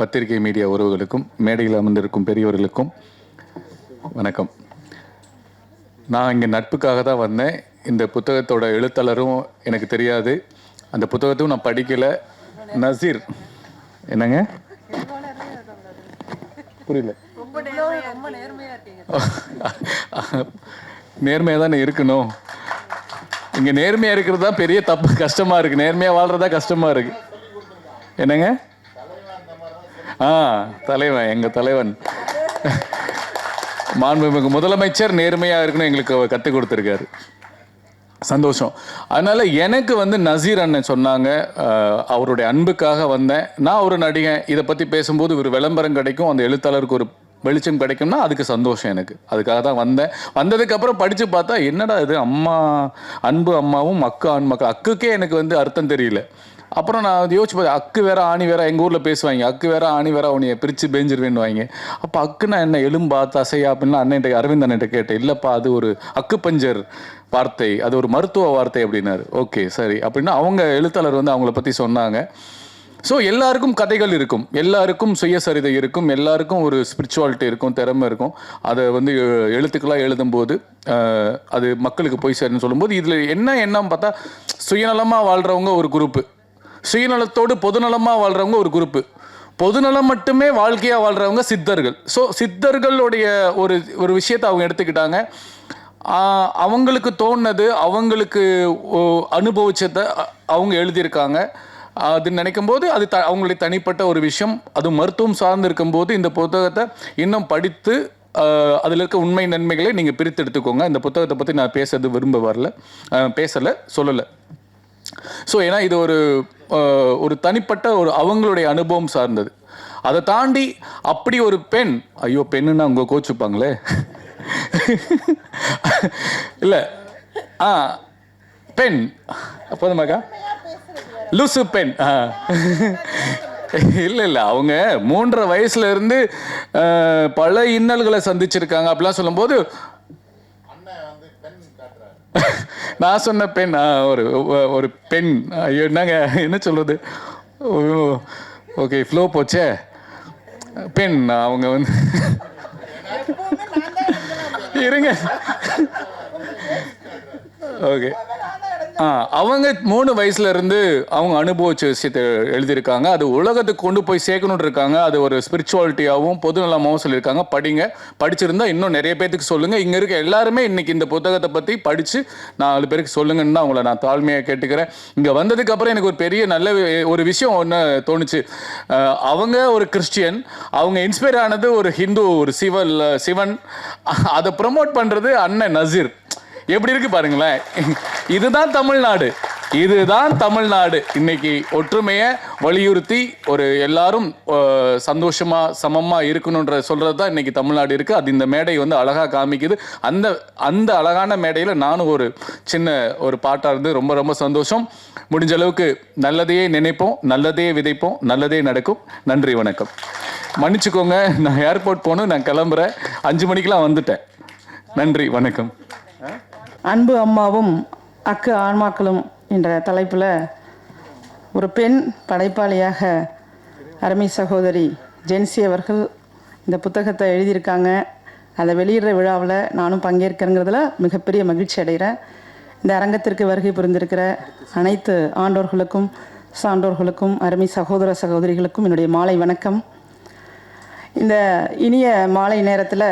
பத்திரிகை மீடியா உறவுகளுக்கும் மேடையில் அமர்ந்திருக்கும் பெரியவர்களுக்கும் வணக்கம். நான் இங்கே நட்புக்காக தான் வந்தேன். இந்த புத்தகத்தோட எழுத்தாளரும் எனக்கு தெரியாது, அந்த புத்தகத்தையும் நான் படிக்கலை. நசீர் என்னங்க புரியல? நேர்மையாக தானே இருக்கணும். இங்கே நேர்மையாக இருக்கிறது தான் பெரிய தப்பு, கஷ்டமாக இருக்குது. நேர்மையாக வாழ்கிறதா கஷ்டமாக இருக்குது. என்னங்க? தலைவன், எங்கள் தலைவன் மாண்புமிகு முதலமைச்சர் நேர்மையாக இருக்கணும் எங்களுக்கு கற்றுக் கொடுத்துருக்காரு. சந்தோஷம். அதனால் எனக்கு நசீர் அண்ணன் சொன்னாங்க, அவருடைய அன்புக்காக வந்தேன். நான் ஒரு நடிகன், இதை பற்றி பேசும்போது ஒரு விளம்பரம் கிடைக்கும், அந்த எழுத்தாளருக்கு ஒரு வெளிச்சம் கிடைக்கும்னா அதுக்கு சந்தோஷம் எனக்கு. அதுக்காக தான் வந்தேன். வந்ததுக்கப்புறம் படித்து பார்த்தா என்னடா இது, அம்மா அன்பு அம்மாவும் அக்கு ஆண்மக்கள். அக்குக்கே எனக்கு அர்த்தம் தெரியல. அப்புறம் நான் யோசிச்சு பார்த்தேன், அக்கு வேற ஆணி வேற. எங்கள் ஊரில் பேசுவாங்க, அக்கு வேற ஆணி வேற, அவனைய பிரித்து பேஞ்சிருவேன்னு வாங்க. அப்போ அக்குன்னா என்ன, எலும்பா தசையா அப்படின்னா அண்ணன்ட்ட அரவிந்த் அண்ணன்ட்ட கேட்டேன். இல்லைப்பா, அது ஒரு அக்கு பஞ்சர் வார்த்தை, அது ஒரு மருத்துவ வார்த்தை அப்படின்னாரு. ஓகே சரி அப்படின்னா அவங்க எழுத்தாளர் அவங்கள பற்றி சொன்னாங்க. ஸோ எல்லாருக்கும் கதைகள் இருக்கும், எல்லாருக்கும் சுயசரிதை இருக்கும், எல்லாருக்கும் ஒரு ஸ்பிரிச்சுவாலிட்டி இருக்கும், திறமை இருக்கும். அதை எழுத்துக்களாக எழுதும்போது அது மக்களுக்கு போய் சேரணும்னு சொல்லும்போது இதில் என்ன பார்த்தா, சுயநலமாக வாழ்கிறவங்க ஒரு குரூப்பு, சுயநலத்தோடு பொதுநலமாக வாழ்கிறவங்க ஒரு குரூப்பு, பொதுநலம் மட்டுமே வாழ்க்கையாக வாழ்கிறவங்க சித்தர்கள். ஸோ சித்தர்களுடைய ஒரு விஷயத்தை அவங்க எடுத்துக்கிட்டாங்க. அவங்களுக்கு தோணுது, அவங்களுக்கு அனுபவிச்சதை அவங்க எழுதியிருக்காங்க. அது நினைக்கும் போது அது அவங்களுடைய தனிப்பட்ட ஒரு விஷயம். அது மருத்துவம் சார்ந்து இருக்கும்போது இந்த புத்தகத்தை இன்னும் படித்து அதில் இருக்க உண்மை நன்மைகளை நீங்கள் பிரித்து எடுத்துக்கோங்க. இந்த புத்தகத்தை பற்றி நான் பேசலை, சொல்லலை. ஸோ ஏன்னா இது ஒரு தனிப்பட்ட அவங்களுடைய அனுபவம் சார்ந்தது. அதை தாண்டி அப்படி ஒரு பெண், ஐயோ பெண்ணுன்னா அவங்க கோச்சுப்பாங்களே, இல்லை பெண் போதுமாக்கா, லூசு பெண். இல்லை அவங்க 3.5 வயசுல இருந்து பல இன்னல்களை சந்திச்சிருக்காங்க. அப்படிலாம் சொல்லும்போது நான் சொன்ன பெண் ஒரு பெண். என்னங்க என்ன சொல்றது, ஓகே ஃப்ளோ போச்சே. பெண் அவங்க இருங்க, ஓகே. அவங்க 3 வயசுல இருந்து அவங்க அனுபவிச்ச விஷயத்தை எழுதியிருக்காங்க. அது உலகத்துக்கு கொண்டு போய் சேர்க்கணும்னு இருக்காங்க. அது ஒரு ஸ்பிரிச்சுவாலிட்டியாகவும் பொதுநலமாகவும் சொல்லியிருக்காங்க. படிச்சிருந்தா இன்னும் நிறைய பேருக்கு சொல்லுங்க. இங்க இருக்க எல்லாருமே இன்னைக்கு இந்த புத்தகத்தை பத்தி படிச்சு 4 பேருக்கு சொல்லுங்கன்னு தான் அவங்கள நான் தாழ்மையாக கேட்டுக்கிறேன். இங்க வந்ததுக்கு அப்புறம் எனக்கு ஒரு பெரிய நல்ல ஒரு விஷயம் ஒன்று தோணுச்சு. அவங்க ஒரு கிறிஸ்டியன், அவங்க இன்ஸ்பயர் ஆனது ஒரு ஹிந்து, ஒரு சிவன். அதை ப்ரமோட் பண்றது அண்ணன் நசீர். எப்படி இருக்கு பாருங்களேன். இதுதான் தமிழ்நாடு. இன்னைக்கு ஒற்றுமையை வலியுறுத்தி ஒரு எல்லாரும் சந்தோஷமா சமமா இருக்கணும்ன்ற சொல்றது தான் இன்னைக்கு தமிழ்நாடு இருக்கு. அது இந்த மேடை அழகா காமிக்குது. அந்த அழகான மேடையில நானும் ஒரு சின்ன ஒரு பாட்டா இருந்து ரொம்ப ரொம்ப சந்தோஷம். முடிஞ்ச அளவுக்கு நல்லதையே நினைப்போம், நல்லதையே விதைப்போம், நல்லதே நடக்கும். நன்றி, வணக்கம். மன்னிச்சுக்கோங்க, நான் ஏர்போர்ட் போகணும், நான் கிளம்புறேன். 5 மணிக்கெல்லாம் வந்துட்டேன். நன்றி, வணக்கம். அன்பு அம்மாவும் அக்கு ஆன்மாக்களும் என்ற தலைப்பில் ஒரு பெண் படைப்பாளியாக அருமை சகோதரி ஜென்சி அவர்கள் இந்த புத்தகத்தை எழுதியிருக்காங்க. அதை வெளியிடுற விழாவில் நானும் பங்கேற்கிறங்கிறதுல மிகப்பெரிய மகிழ்ச்சி அடைகிறேன். இந்த அரங்கத்திற்கு வருகை புரிந்திருக்கிற அனைத்து ஆண்டோர்களுக்கும் சான்றோர்களுக்கும் அருமை சகோதர சகோதரிகளுக்கும் என்னுடைய மாலை வணக்கம். இந்த இனிய மாலை நேரத்தில்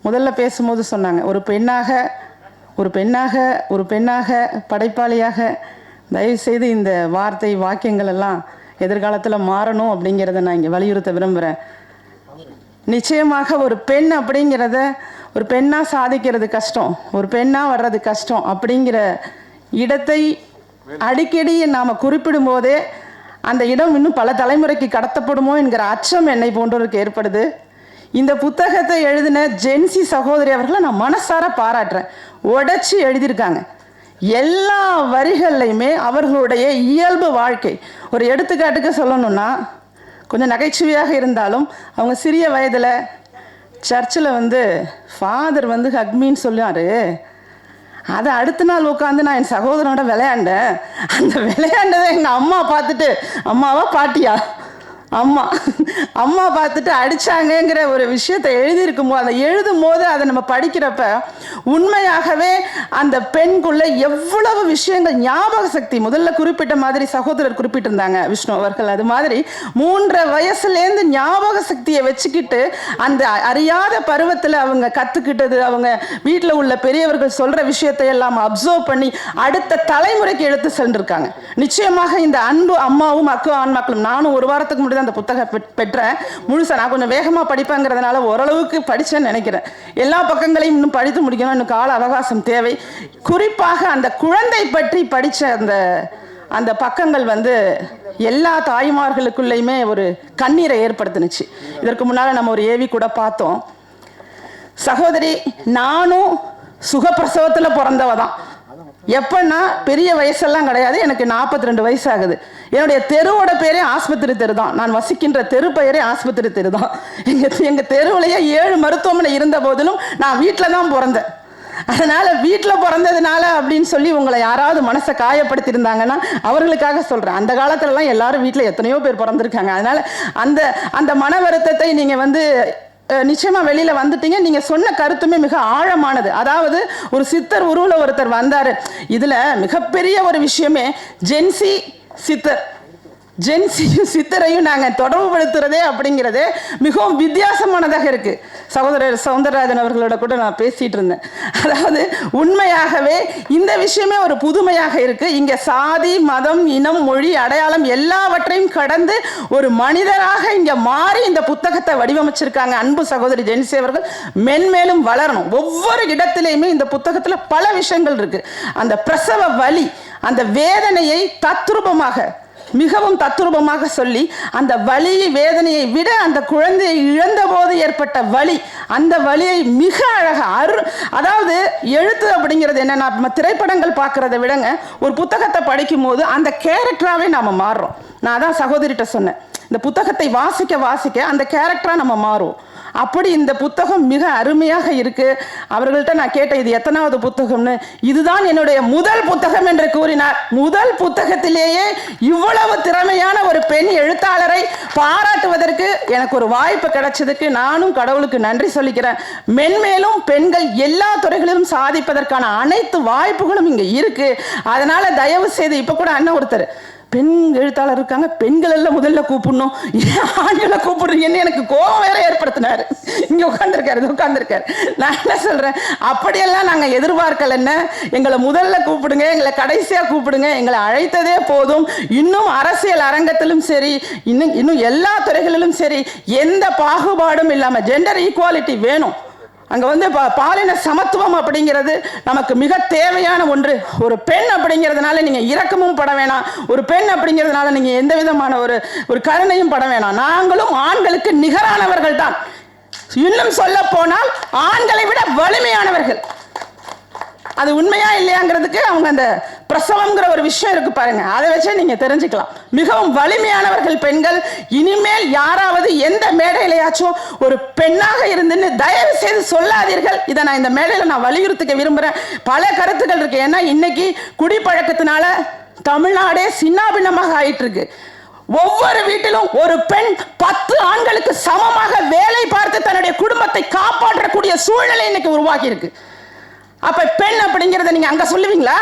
முதல்ல பேசும்போது சொன்னாங்க, ஒரு பெண்ணாக படைப்பாளியாக தயவுசெய்து இந்த வாக்கியங்கள் எல்லாம் எதிர்காலத்தில் மாறணும் அப்படிங்கிறத நான் இங்கே வலியுறுத்த விரும்புகிறேன். நிச்சயமாக ஒரு பெண் அப்படிங்கிறத, ஒரு பெண்ணாக சாதிக்கிறது கஷ்டம், ஒரு பெண்ணாக வர்றது கஷ்டம் அப்படிங்கிற இடத்தை அடிக்கடி நாம் குறிப்பிடும் போதே அந்த இடம் இன்னும் பல தலைமுறைக்கு கடத்தப்படுமோ என்கிற அச்சம் என்னை போன்றவருக்கு ஏற்படுது. இந்த புத்தகத்தை எழுதின ஜென்சி சகோதரி அவர்களை நான் மனசார பாராட்டுறேன். உடைச்சி எழுதியிருக்காங்க. எல்லா வரிகள்லையுமே அவர்களுடைய இயல்பு வாழ்க்கை. ஒரு எடுத்துக்காட்டுக்கு சொல்லணும்னா, கொஞ்சம் நகைச்சுவையாக இருந்தாலும் அவங்க சிறிய வயதில் சர்ச்சில் ஃபாதர் ஹக்மின்னு சொன்னார். அதை அடுத்த நாள் உட்காந்து நான் என் சகோதரனோட விளையாண்டேன். அந்த விளையாண்டதை எங்கள் அம்மா பார்த்துட்டு, அம்மாவா பாட்டியா அம்மா அம்மா பார்த்துட்டு அடிச்சாங்கங்கிற ஒரு விஷயத்தை எழுதியிருக்கும் போது, அதை எழுதும் போது அதை நம்ம படிக்கிறப்ப உண்மையாகவே அந்த பெண்குள்ள எவ்வளவு விஷயங்கள், ஞாபக சக்தி, முதல்ல குறிப்பிட்ட மாதிரி சகோதரர் குறிப்பிட்டிருந்தாங்க விஷ்ணு அவர்கள், அது மாதிரி 3 வயசுலேருந்து ஞாபக சக்தியை வச்சுக்கிட்டு அந்த அறியாத பருவத்தில் அவங்க கற்றுக்கிட்டது, அவங்க வீட்டில் உள்ள பெரியவர்கள் சொல்கிற விஷயத்தை எல்லாம் அப்சர்வ் பண்ணி அடுத்த தலைமுறைக்கு எடுத்து சென்றிருக்காங்க. நிச்சயமாக இந்த அன்பு அம்மாவும் அக்கு ஆன்மாக்களும், நானும் ஒரு வாரத்துக்கு முன்னாடி அந்த புத்தகம் பெற்றேன். முழுசா நான் கொஞ்சம் வேகமாக படிப்பேங்கிறதுனால ஓரளவுக்கு படித்தேன்னு நினைக்கிறேன். எல்லா பக்கங்களையும் இன்னும் படித்து முடிக்கணும், இன்னும் கால அவகாசம் தேவை. குறிப்பாக அந்த குழந்தை பற்றி படித்த அந்த பக்கங்கள் எல்லா தாய்மார்களுக்குள்ளேயுமே ஒரு கண்ணீரை ஏற்படுத்தினுச்சு. இதற்கு முன்னால் நம்ம ஒரு ஏவி கூட பார்த்தோம். சகோதரி, நானும் சுகப்பிரசவத்தில் பிறந்தவ தான். எப்பன்னா பெரிய வயசெல்லாம் கிடையாது, எனக்கு 42 வயசு ஆகுது. என்னுடைய தெருவோட பேரே ஆஸ்பத்திரி தெரு தான். நான் வசிக்கின்ற தெரு பெயரே ஆஸ்பத்திரி தெரு தான். எங்கள் தெருவிலேயே 7 மருத்துவமனை இருந்த போதிலும் நான் வீட்டில் தான் பிறந்தேன். அதனால் வீட்டில் பிறந்ததுனால அப்படின்னு சொல்லி உங்களை யாராவது மனசை காயப்படுத்தியிருந்தாங்கன்னா அவர்களுக்காக சொல்கிறேன். அந்த காலத்துலலாம் எல்லாரும் வீட்டில் எத்தனையோ பேர் பிறந்திருக்காங்க. அதனால் அந்த மன வருத்தத்தை நீங்கள் நிச்சயமா வெளியில வந்துட்டீங்க. நீங்க சொன்ன கருத்துமே மிக ஆழமானது. அதாவது ஒரு சித்தர் உருவில் ஒருத்தர் வந்தாரு. இதுல மிகப்பெரிய ஒரு விஷயமே ஜென்சி சித்தர், ஜென்சியும் சித்தரையும் நாங்கள் தொடர்புபடுத்துறதே அப்படிங்கிறது மிகவும் வித்தியாசமானதாக இருக்கு. சகோதரர் சவுந்தரராஜன் அவர்களோட கூட நான் பேசிட்டு இருந்தேன். அதாவது உண்மையாகவே இந்த விஷயமே ஒரு புதுமையாக இருக்கு. இங்க சாதி, மதம், இனம், மொழி, அடையாளம் எல்லாவற்றையும் கடந்து ஒரு மனிதராக இங்க மாறி இந்த புத்தகத்தை வடிவமைச்சிருக்காங்க அன்பு சகோதரி ஜென்சி அவர்கள். மென்மேலும் வளரணும். ஒவ்வொரு இடத்திலையுமே இந்த புத்தகத்துல பல விஷயங்கள் இருக்கு. அந்த பிரசவ வலி, அந்த வேதனையை மிகவும் தத்ரூபமாக சொல்லி, அந்த வலி வேதனையை விட அந்த குழந்தையை இழந்த போது ஏற்பட்ட வலி, அந்த வலியை மிக அழகாக அதாவது எழுத்து அப்படிங்கிறது என்னன்னா, நம்ம திரைப்படங்கள் பார்க்கறத விடங்க ஒரு புத்தகத்தை படிக்கும் போது அந்த கேரக்டராகவே நாம மாறுறோம். நான் அதான் சகோதரிட்ட சொன்னேன், இந்த புத்தகத்தை வாசிக்க அந்த கேரக்டரா நம்ம மாறுவோம். அப்படி இந்த புத்தகம் மிக அருமையாக இருக்கு. அவர்கள்ட்ட நான் கேட்டேன், இது எத்தனாவது புத்தகம்னு. இதுதான் என்னுடைய முதல் புத்தகம் என்று கூறினார். முதல் புத்தகத்திலேயே இவ்வளவு திறமையான ஒரு பெண் எழுத்தாளரை பாராட்டுவதற்கு எனக்கு ஒரு வாய்ப்பு கிடைச்சதுக்கு நானும் கடவுளுக்கு நன்றி சொல்லிக்கிறேன். மென்மேலும் பெண்கள் எல்லா துறைகளிலும் சாதிப்பதற்கான அனைத்து வாய்ப்புகளும் இங்க இருக்கு. அதனால தயவு செய்து, இப்ப கூட அண்ணன் ஒருத்தர் பெண் எழுத்தாளர் இருக்காங்க, பெண்கள் எல்லாம் முதல்ல கூப்பிடணும், ஆண்களை கூப்பிடுறீங்கன்னு எனக்கு கோபம் வேற ஏற்படுத்தினாரு. இங்க உட்கார்ந்துருக்காரு. நான் என்ன சொல்றேன், அப்படியெல்லாம் நாங்க எதிர்பார்க்கல. என்ன, எங்களை முதல்ல கூப்பிடுங்க, எங்களை கடைசியா கூப்பிடுங்க, எங்களை அழைத்ததே போதும். இன்னும் அரசியல் அரங்கத்திலும் சரி, இன்னும் எல்லா துறைகளிலும் சரி, எந்த பாகுபாடும் இல்லாம ஜெண்டர் ஈக்குவாலிட்டி வேணும். அங்கே பாலின சமத்துவம் அப்படிங்கிறது நமக்கு மிக தேவையான ஒன்று. ஒரு பெண் அப்படிங்கிறதுனால நீங்கள் இரக்கமும் பட வேணாம், ஒரு பெண் அப்படிங்கிறதுனால நீங்கள் எந்த விதமான ஒரு கருணையும் பட வேணாம். நாங்களும் ஆண்களுக்கு நிகரானவர்கள் தான். இன்னும் சொல்ல போனால் ஆண்களை விட வலிமையானவர்கள். அது உண்மையா இல்லையாங்கிறதுக்கு அவங்க அந்த பிரசவம்ங்கிற ஒரு விஷயம் இருக்கு பாருங்க, அதை வச்சே நீங்க தெரிஞ்சுக்கலாம். மிகவும் வலிமையானவர்கள் பெண்கள். இனிமேல் யாராவது எந்த மேடையிலையாச்சும் ஒரு பெண்ணாக இருந்துன்னு தயவு செய்து சொல்லாதீர்கள். இதை நான் இந்த மேடையில நான் வலியுறுத்திக்க விரும்புறேன். பல கருத்துக்கள் இருக்கு. ஏன்னா இன்னைக்கு குடிப்பழக்கத்தினால தமிழ்நாடே சின்னாபின்னமாக ஆயிட்டு இருக்கு. ஒவ்வொரு வீட்டிலும் ஒரு பெண் 10 ஆண்களுக்கு சமமாக வேலை பார்த்து தன்னுடைய குடும்பத்தை காப்பாற்றக்கூடிய சூழ்நிலை இன்னைக்கு உருவாகி இருக்கு. அப்ப பெண் அப்படிங்கிறத நீங்க அங்க சொல்லுவீங்களா?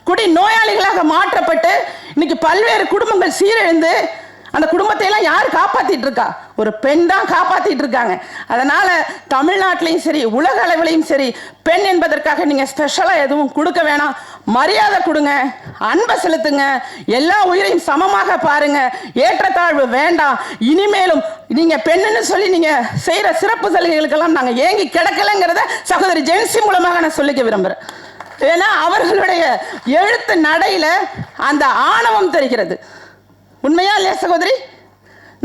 குடி நோயாளிகளாக மாற்றப்பட்டு இன்னைக்கு பல்வேறு குடும்பங்கள் சீரழிந்து அந்த குடும்பத்தை எல்லாம் யார் காப்பாத்திட்டு இருக்கா? ஒரு பெண் தான் காப்பாத்திட்டு இருக்காங்க. அதனால தமிழ்நாட்டிலையும் சரி, உலக அளவிலையும் சரி, பெண் என்பதற்காக நீங்க ஸ்பெஷலா எதுவும் கொடுக்க வேணாம். மரியாதை கொடுங்க, அன்பை செலுத்துங்க, எல்லா உயிரையும் சமமாக பாருங்க, ஏற்றத்தாழ்வு வேண்டாம். இனிமேலும் நீங்க பெண்ணுன்னு சொல்லி நீங்க செய்யற சிறப்பு சலுகைகளுக்கெல்லாம் நாங்க ஏங்கி கிடக்கலங்கிறத சகோதரி ஜென்சி மூலமாக நான் சொல்லிக்க விரும்புறேன். ஏன்னா அவர்களுடைய எழுத்து நடையில அந்த ஆணவம் தெரிகிறது. உண்மையா இல்லையா சகோதரி?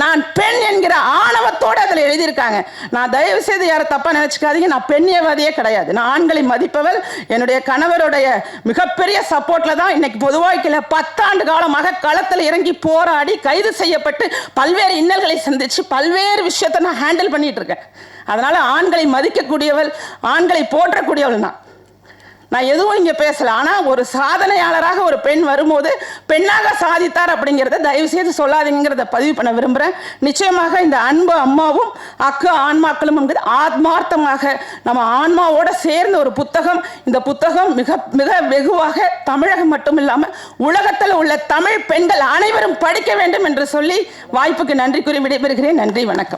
நான் பெண் என்கிற ஆணவத்தோடு அதில் எழுதியிருக்காங்க. நான் தயவு செய்து யாரும் தப்பா நினைச்சுக்காதீங்க, நான் பெண்ணியவாதியே கிடையாது. நான் ஆண்களை மதிப்பவள். என்னுடைய கணவருடைய மிகப்பெரிய சப்போர்ட்ல தான் இன்னைக்கு பொது வாழ்க்கையில 10 ஆண்டு காலமாக களத்தில் இறங்கி போராடி கைது செய்யப்பட்டு பல்வேறு இன்னல்களை சந்திச்சு பல்வேறு விஷயத்தை நான் ஹேண்டில் பண்ணிட்டு இருக்கேன். அதனால ஆண்களை மதிக்கக்கூடியவள், ஆண்களை போற்றக்கூடியவள். நான் எதுவும் இங்கே பேசல. ஆனால் ஒரு சாதனையாளராக ஒரு பெண் வரும்போது பெண்ணாக சாதித்தார் அப்படிங்கிறத தயவு செய்து சொல்லாதீங்கிறத பதிவு பண்ண விரும்புகிறேன். நிச்சயமாக இந்த அன்பு அம்மாவும் அக்கு ஆன்மாக்களும் என்பது ஆத்மார்த்தமாக நம்ம ஆன்மாவோட சேர்ந்த ஒரு புத்தகம். இந்த புத்தகம் மிக மிக வெகுவாக தமிழகம் மட்டும் இல்லாமல் உலகத்தில் உள்ள தமிழ் பெண்கள் அனைவரும் படிக்க வேண்டும் என்று சொல்லி வாய்ப்புக்கு நன்றி கூறி விடைபெறுகிறேன். நன்றி, வணக்கம்.